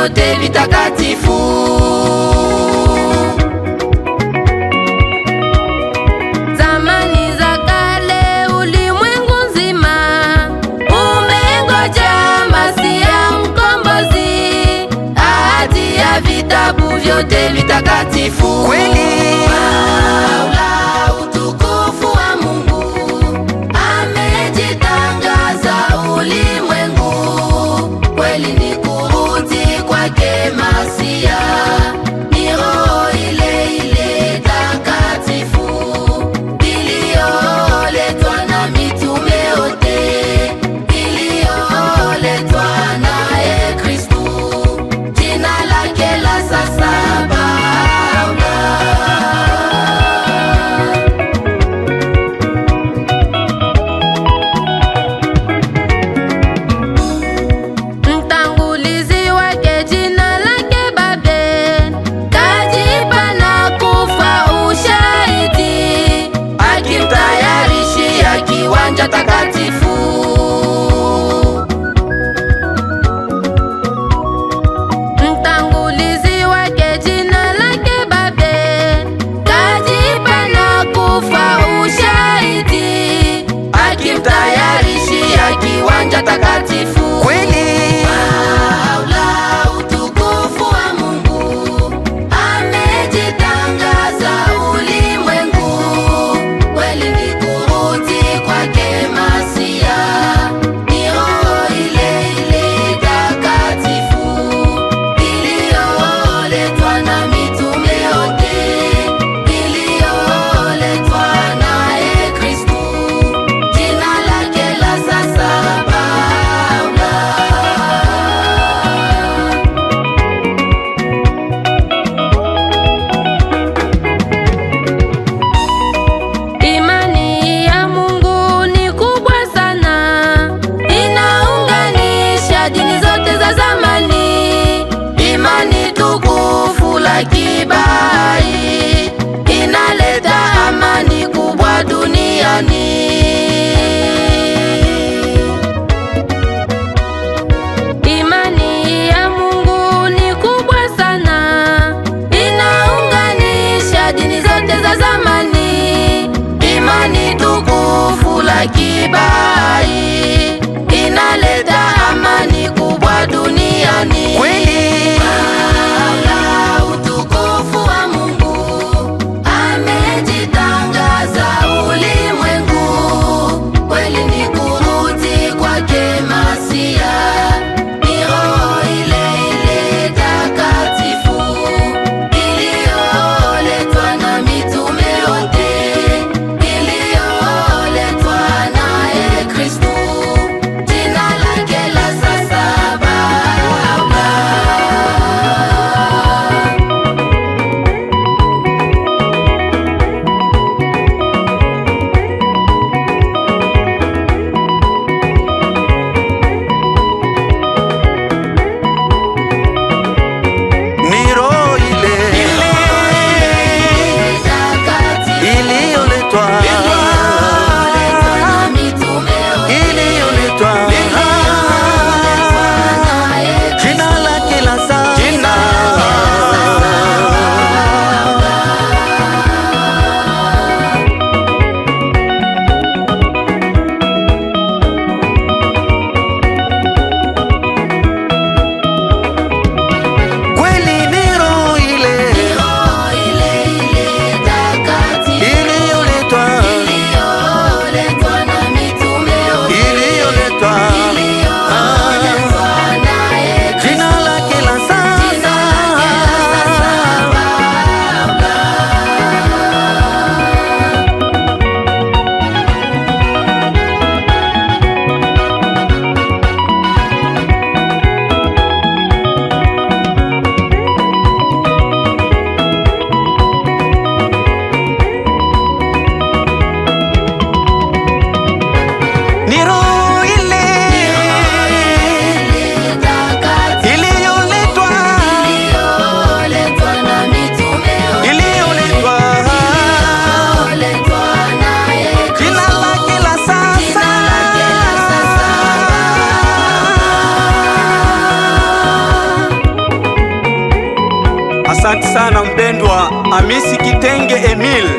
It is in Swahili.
vyote vitakatifu. Zamani za kale ulimwengu nzima umengoja Masia mkombozi, ahadi ya vitabu vyote vitakatifu. Kweli utukufu wa Mungu amejitangaza ulimwengu, kweli ni kurudi kwake Masia, ni roho ile ile takatifu iliyoletwa na mitume wote, iliyoletwa naye Kristu, jina lake la sasa takatifu. Mtangulizi wake jina lake Babel, kajipa na kufa ushahidi, akimtayarishia kiwanja takatifu. Kweli utukufu wa Mungu amejitangaza ulimwengu, kweli ni kurudi kwake Masia, ni roho ile ile takatifu iliyoletwa na mitume wote, iliyoletwa naye Kristu, jina lake la sasa sana mpendwa Hamisi Kitenge Emile